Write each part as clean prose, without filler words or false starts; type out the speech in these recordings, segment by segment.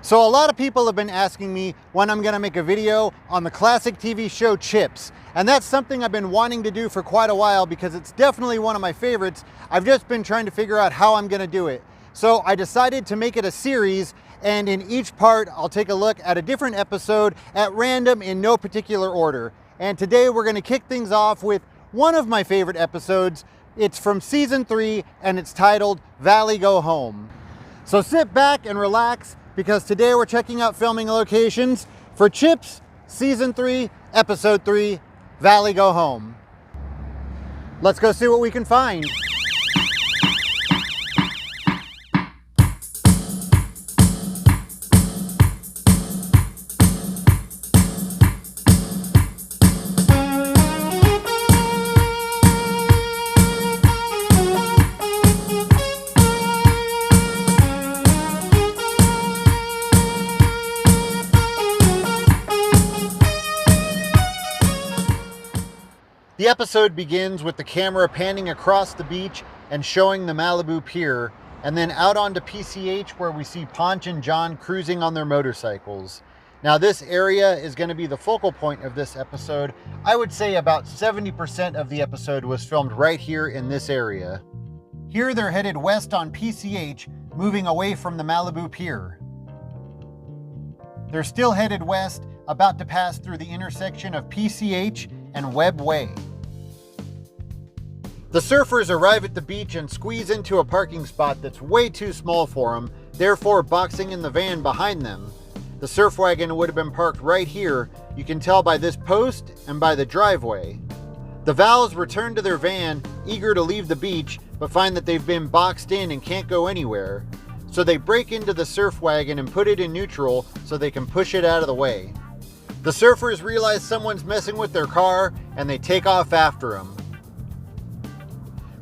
So a lot of people have been asking me when I'm gonna make a video on the classic TV show CHiPs. And that's something I've been wanting to do for quite a while because it's definitely one of my favorites. I've just been trying to figure out how I'm gonna do it. So I decided to make it a series, and in each part, I'll take a look at a different episode at random in no particular order. And today we're gonna kick things off with one of my favorite episodes. It's from season 3 and it's titled Valley Go Home. So sit back and relax, because today we're checking out filming locations for CHiPs Season 3, Episode 3, Valley Go Home. Let's go see what we can find. The episode begins with the camera panning across the beach and showing the Malibu pier, and then out onto PCH where we see Ponch and John cruising on their motorcycles. Now this area is going to be the focal point of this episode. I would say about 70% of the episode was filmed right here in this area. Here they're headed west on PCH, moving away from the Malibu pier. They're still headed west, about to pass through the intersection of PCH and Webb Way. The surfers arrive at the beach and squeeze into a parking spot that's way too small for them, therefore boxing in the van behind them. The surf wagon would have been parked right here. You can tell by this post and by the driveway. The Vals return to their van, eager to leave the beach, but find that they've been boxed in and can't go anywhere. So they break into the surf wagon and put it in neutral so they can push it out of the way. The surfers realize someone's messing with their car and they take off after them.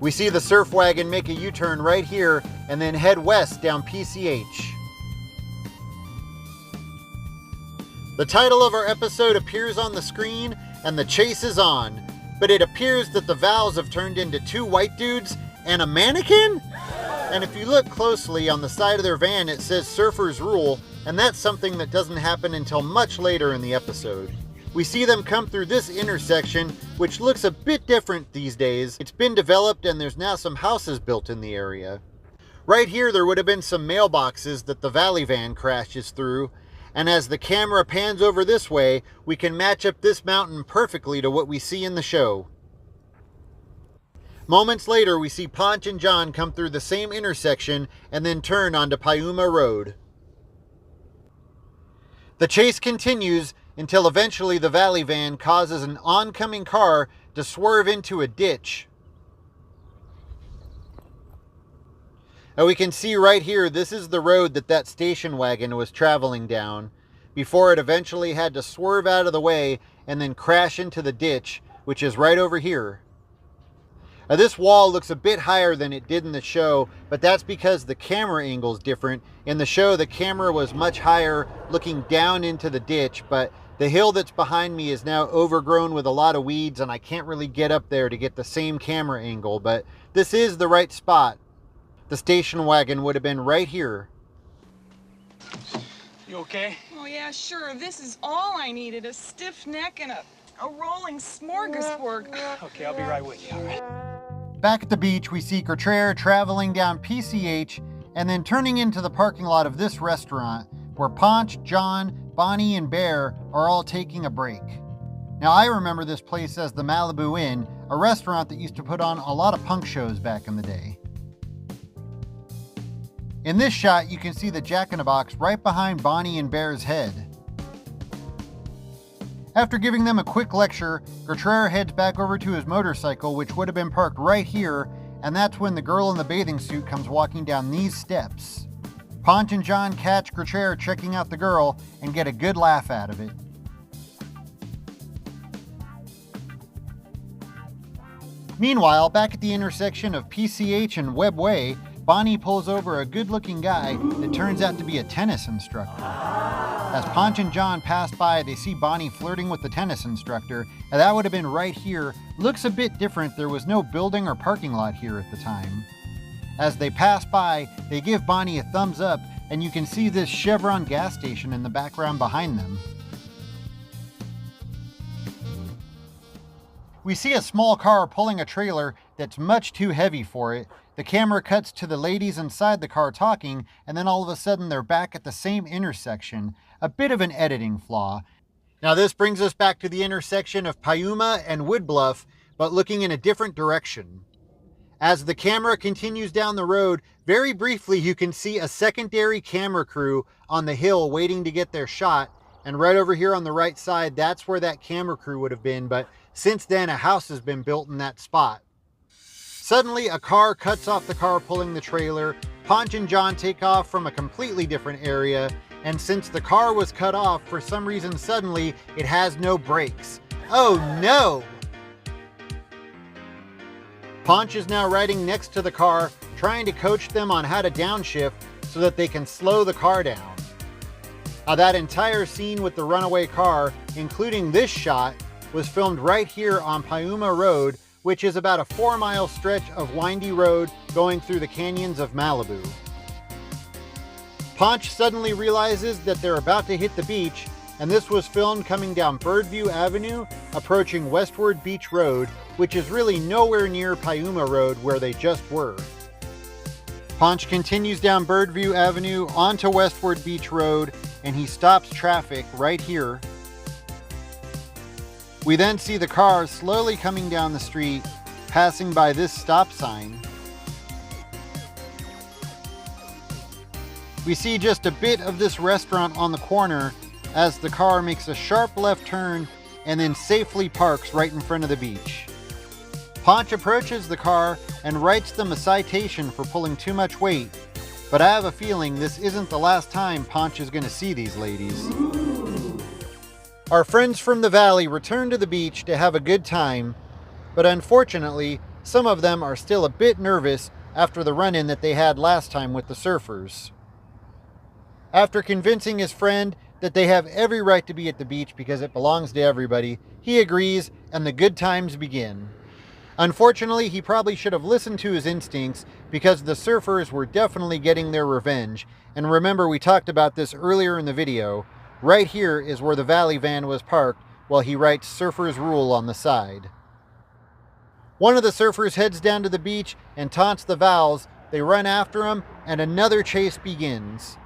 We see the surf wagon make a U-turn right here and then head west down PCH. The title of our episode appears on the screen and the chase is on, but it appears that the Vals have turned into 2 white dudes and a mannequin? And if you look closely on the side of their van, it says Surfers Rule, and that's something that doesn't happen until much later in the episode. We see them come through this intersection, which looks a bit different these days. It's been developed and there's now some houses built in the area. Right here there would have been some mailboxes that the Valley van crashes through, and as the camera pans over this way, we can match up this mountain perfectly to what we see in the show. Moments later, we see Ponch and John come through the same intersection and then turn onto Piuma Road. The chase continues until eventually the Valley van causes an oncoming car to swerve into a ditch. And we can see right here, this is the road that station wagon was traveling down before it eventually had to swerve out of the way and then crash into the ditch, which is right over here. Now this wall looks a bit higher than it did in the show, but that's because the camera angle is different. In the show, the camera was much higher, looking down into the ditch, but the hill that's behind me is now overgrown with a lot of weeds, and I can't really get up there to get the same camera angle, but this is the right spot. The station wagon would have been right here. You okay? Oh yeah, sure. This is all I needed, a stiff neck and a rolling smorgasbord. Okay, I'll be right with you, all right? Back at the beach, we see Gertrude traveling down PCH and then turning into the parking lot of this restaurant where Ponch, John, Bonnie, and Bear are all taking a break. Now I remember this place as the Malibu Inn, a restaurant that used to put on a lot of punk shows back in the day. In this shot, you can see the Jack-in-the-Box right behind Bonnie and Bear's head. After giving them a quick lecture, Gertrude heads back over to his motorcycle, which would have been parked right here, and that's when the girl in the bathing suit comes walking down these steps. Ponch and John catch Gertrude checking out the girl and get a good laugh out of it. Meanwhile, back at the intersection of PCH and Webb Way, Bonnie pulls over a good-looking guy that turns out to be a tennis instructor. As Ponch and John pass by, they see Bonnie flirting with the tennis instructor, and that would have been right here. Looks a bit different. There was no building or parking lot here at the time. As they pass by, they give Bonnie a thumbs up and you can see this Chevron gas station in the background behind them. We see a small car pulling a trailer that's much too heavy for it. The camera cuts to the ladies inside the car talking, and then all of a sudden they're back at the same intersection. A bit of an editing flaw. Now this brings us back to the intersection of Piuma and Woodbluff, but looking in a different direction. As the camera continues down the road, very briefly you can see a secondary camera crew on the hill waiting to get their shot, and right over here on the right side, that's where that camera crew would have been, but since then a house has been built in that spot. Suddenly a car cuts off the car pulling the trailer. Ponch and John take off from a completely different area, and since the car was cut off, for some reason suddenly it has no brakes. Oh no! Ponch is now riding next to the car, trying to coach them on how to downshift so that they can slow the car down. Now that entire scene with the runaway car, including this shot, was filmed right here on Piuma Road, which is about a 4-mile stretch of windy road going through the canyons of Malibu. Ponch suddenly realizes that they're about to hit the beach, and this was filmed coming down Birdview Avenue, approaching Westward Beach Road, which is really nowhere near Piuma Road where they just were. Ponch continues down Birdview Avenue onto Westward Beach Road, and he stops traffic right here. We then see the cars slowly coming down the street, passing by this stop sign. We see just a bit of this restaurant on the corner as the car makes a sharp left turn and then safely parks right in front of the beach. Ponch approaches the car and writes them a citation for pulling too much weight, but I have a feeling this isn't the last time Ponch is going to see these ladies. Our friends from the valley return to the beach to have a good time, but unfortunately, some of them are still a bit nervous after the run-in that they had last time with the surfers. After convincing his friend that they have every right to be at the beach because it belongs to everybody, he agrees and the good times begin. Unfortunately, he probably should have listened to his instincts because the surfers were definitely getting their revenge. And remember, we talked about this earlier in the video. Right here is where the Valley van was parked while he writes Surfer's Rule on the side. One of the surfers heads down to the beach and taunts the Vals. They run after him and another chase begins.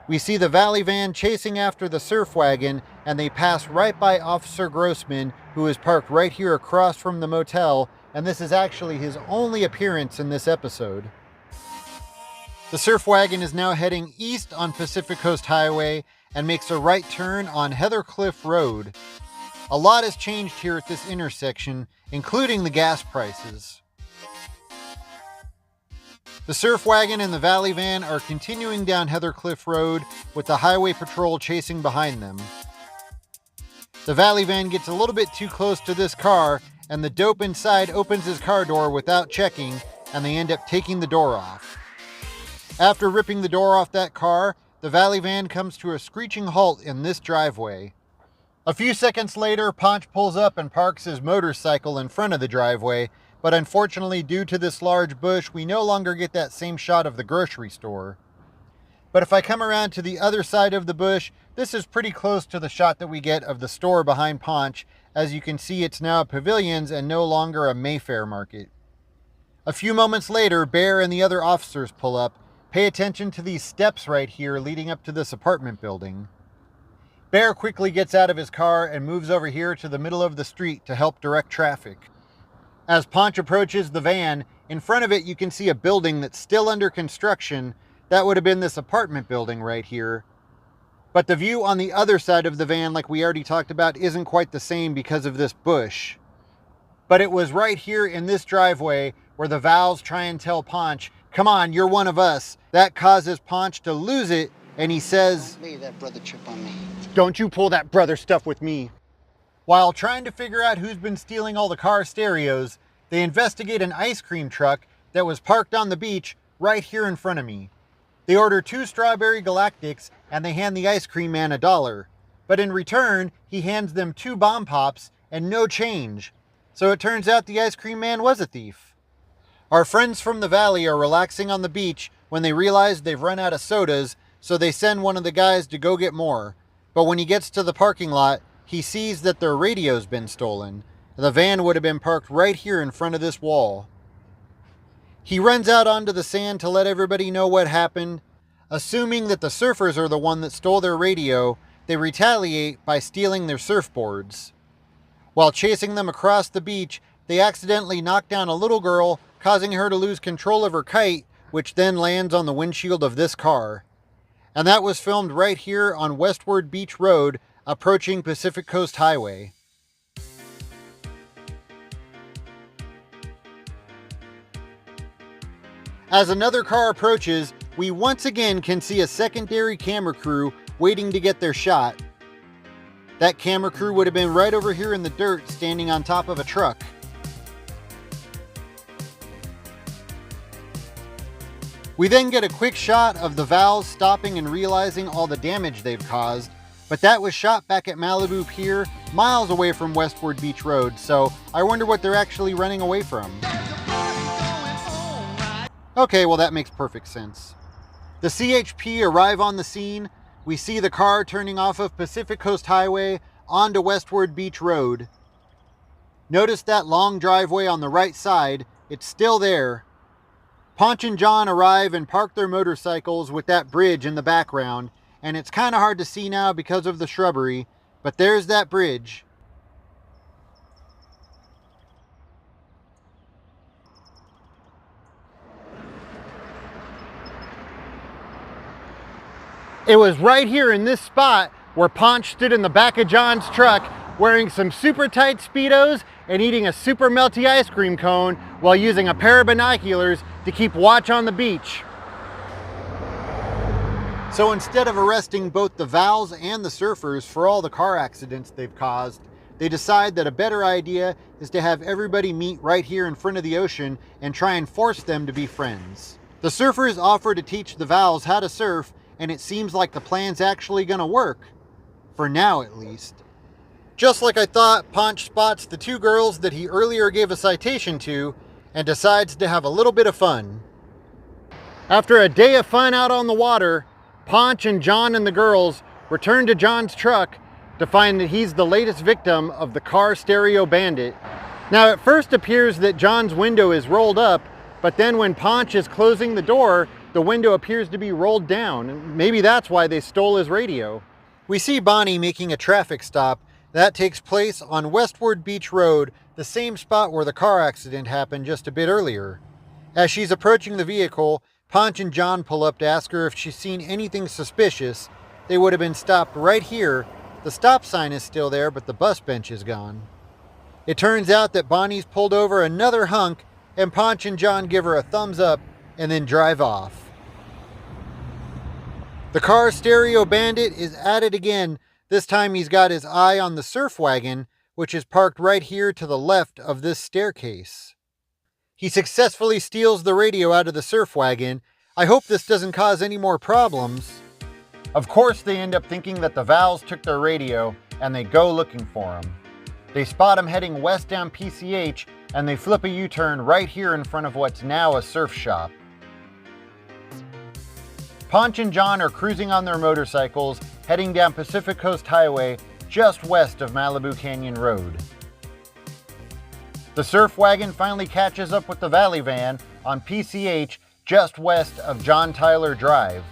We see the Valley van chasing after the surf wagon, and they pass right by Officer Grossman, who is parked right here across from the motel, and this is actually his only appearance in this episode. The surf wagon is now heading east on Pacific Coast Highway and makes a right turn on Heather Cliff Road. A lot has changed here at this intersection, including the gas prices. The surf wagon and the Valley van are continuing down Heather Cliff Road with the highway patrol chasing behind them. The Valley van gets a little bit too close to this car, and the dope inside opens his car door without checking, and they end up taking the door off. After ripping the door off that car, the Valley van comes to a screeching halt in this driveway. A few seconds later, Ponch pulls up and parks his motorcycle in front of the driveway, but unfortunately, due to this large bush, we no longer get that same shot of the grocery store. But if I come around to the other side of the bush, this is pretty close to the shot that we get of the store behind Ponch. As you can see, it's now a Pavilions and no longer a Mayfair market. A few moments later, Bear and the other officers pull up. Pay attention to these steps right here leading up to this apartment building. Bear quickly gets out of his car and moves over here to the middle of the street to help direct traffic. As Ponch approaches the van, in front of it you can see a building that's still under construction. That would have been this apartment building right here. But the view on the other side of the van, like we already talked about, isn't quite the same because of this bush. But it was right here in this driveway where the Vals try and tell Ponch, "Come on, you're one of us." That causes Ponch to lose it, and he says, "Don't lay that brother trip on me. "Don't you pull that brother stuff with me." While trying to figure out who's been stealing all the car stereos, they investigate an ice cream truck that was parked on the beach right here in front of me. They order 2 strawberry galactics and they hand the ice cream man $1. But in return, he hands them 2 bomb pops and no change. So it turns out the ice cream man was a thief. Our friends from the valley are relaxing on the beach when they realize they've run out of sodas, so they send one of the guys to go get more. But when he gets to the parking lot, he sees that their radio's been stolen. The van would have been parked right here in front of this wall. He runs out onto the sand to let everybody know what happened. Assuming that the surfers are the one that stole their radio, they retaliate by stealing their surfboards. While chasing them across the beach, they accidentally knock down a little girl, causing her to lose control of her kite, which then lands on the windshield of this car. And that was filmed right here on Westward Beach Road, approaching Pacific Coast Highway. As another car approaches, we once again can see a secondary camera crew waiting to get their shot. That camera crew would have been right over here in the dirt, standing on top of a truck. We then get a quick shot of the Vals stopping and realizing all the damage they've caused, but that was shot back at Malibu Pier, miles away from Westward Beach Road, so I wonder what they're actually running away from. Okay, well that makes perfect sense. The CHP arrive on the scene. We see the car turning off of Pacific Coast Highway onto Westward Beach Road. Notice that long driveway on the right side, it's still there. Ponch and John arrive and park their motorcycles with that bridge in the background, and it's kind of hard to see now because of the shrubbery, but there's that bridge. It was right here in this spot where Ponch stood in the back of John's truck wearing some super tight Speedos and eating a super melty ice cream cone while using a pair of binoculars to keep watch on the beach. So instead of arresting both the Vals and the surfers for all the car accidents they've caused, they decide that a better idea is to have everybody meet right here in front of the ocean and try and force them to be friends. The surfers offer to teach the Vals how to surf, and it seems like the plan's actually gonna work. For now, at least. Just like I thought, Ponch spots the two girls that he earlier gave a citation to and decides to have a little bit of fun. After a day of fun out on the water, Ponch and John and the girls return to John's truck to find that he's the latest victim of the car stereo bandit. Now, it first appears that John's window is rolled up, but then when Ponch is closing the door, the window appears to be rolled down. Maybe that's why they stole his radio. We see Bonnie making a traffic stop. That takes place on Westward Beach Road, the same spot where the car accident happened just a bit earlier. As she's approaching the vehicle, Ponch and John pull up to ask her if she's seen anything suspicious. They would have been stopped right here. The stop sign is still there, but the bus bench is gone. It turns out that Bonnie's pulled over another hunk, and Ponch and John give her a thumbs up and then drive off. The car stereo bandit is at it again. This time he's got his eye on the surf wagon, which is parked right here to the left of this staircase. He successfully steals the radio out of the surf wagon. I hope this doesn't cause any more problems. Of course they end up thinking that the Vals took their radio, and they go looking for him. They spot him heading west down PCH, and they flip a U-turn right here in front of what's now a surf shop. Ponch and John are cruising on their motorcycles, heading down Pacific Coast Highway just west of Malibu Canyon Road. The surf wagon finally catches up with the Valley van on PCH just west of John Tyler Drive.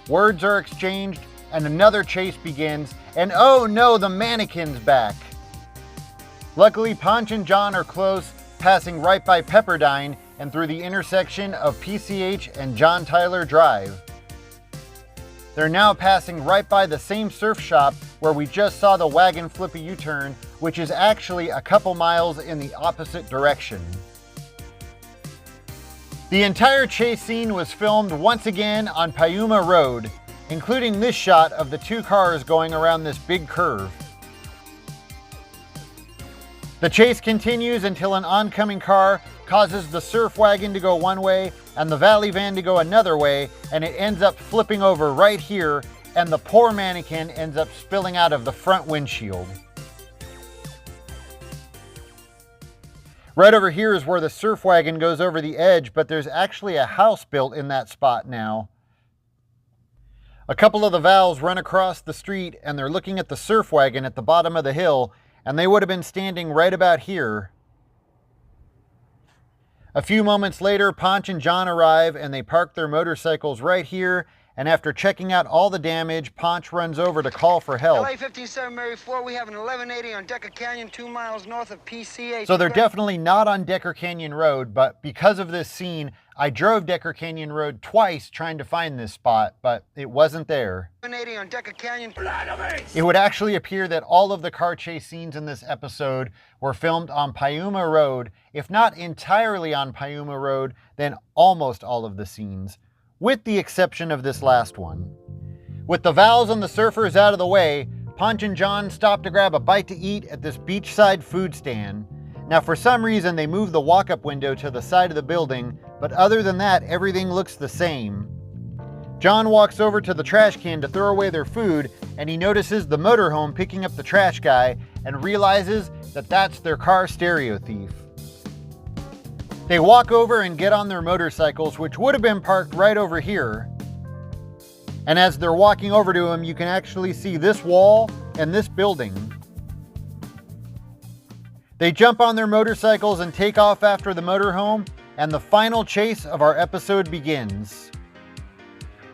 Words are exchanged and another chase begins, and oh no, the mannequin's back. Luckily, Ponch and John are close, passing right by Pepperdine and through the intersection of PCH and John Tyler Drive. They're now passing right by the same surf shop where we just saw the wagon flip a U-turn, which is actually a couple miles in the opposite direction. The entire chase scene was filmed once again on Piuma Road, including this shot of the two cars going around this big curve. The chase continues until an oncoming car causes the surf wagon to go one way and the Valley van to go another way, and it ends up flipping over right here, and the poor mannequin ends up spilling out of the front windshield. Right over here is where the surf wagon goes over the edge, but there's actually a house built in that spot now. A couple of the Vals run across the street and they're looking at the surf wagon at the bottom of the hill, and they would have been standing right about here. A few moments later, Ponch and John arrive and they park their motorcycles right here, and after checking out all the damage, Ponch runs over to call for help. LA 157 Mary 4, we have an 1180 on Decker Canyon, 2 miles north of PCH. So they're definitely not on Decker Canyon Road, but because of this scene, I drove Decker Canyon Road twice trying to find this spot, but it wasn't there. 1180 on Decker Canyon. It would actually appear that all of the car chase scenes in this episode were filmed on Piuma Road. If not entirely on Piuma Road, then almost all of the scenes, with the exception of this last one. With the Vals and the surfers out of the way, Ponch and John stop to grab a bite to eat at this beachside food stand. Now for some reason they moved the walk-up window to the side of the building, but other than that everything looks the same. John walks over to the trash can to throw away their food, and he notices the motorhome picking up the trash guy and realizes that that's their car stereo thief. They walk over and get on their motorcycles, which would have been parked right over here. And as they're walking over to him, you can actually see this wall and this building. They jump on their motorcycles and take off after the motorhome, and the final chase of our episode begins.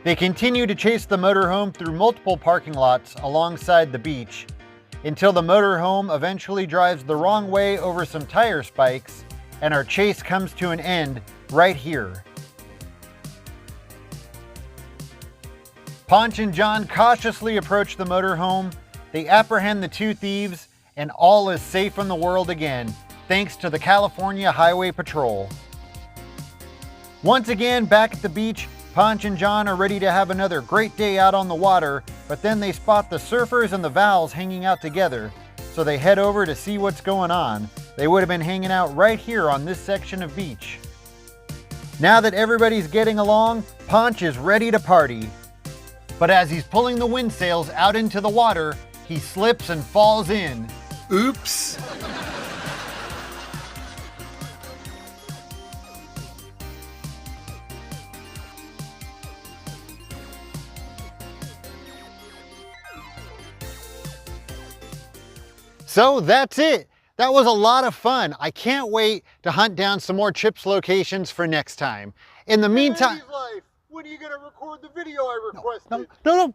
They continue to chase the motorhome through multiple parking lots alongside the beach, until the motorhome eventually drives the wrong way over some tire spikes, and our chase comes to an end right here. Ponch and John cautiously approach the motorhome. They apprehend the two thieves, and all is safe in the world again, thanks to the California Highway Patrol. Once again, back at the beach, Ponch and John are ready to have another great day out on the water, but then they spot the surfers and the Vals hanging out together, so they head over to see what's going on. They would have been hanging out right here on this section of beach. Now that everybody's getting along, Ponch is ready to party. But as he's pulling the wind sails out into the water, he slips and falls in. Oops. So that's it. That was a lot of fun. I can't wait to hunt down some more Chips locations for next time. In the meantime... When are you going to record the video I requested? No.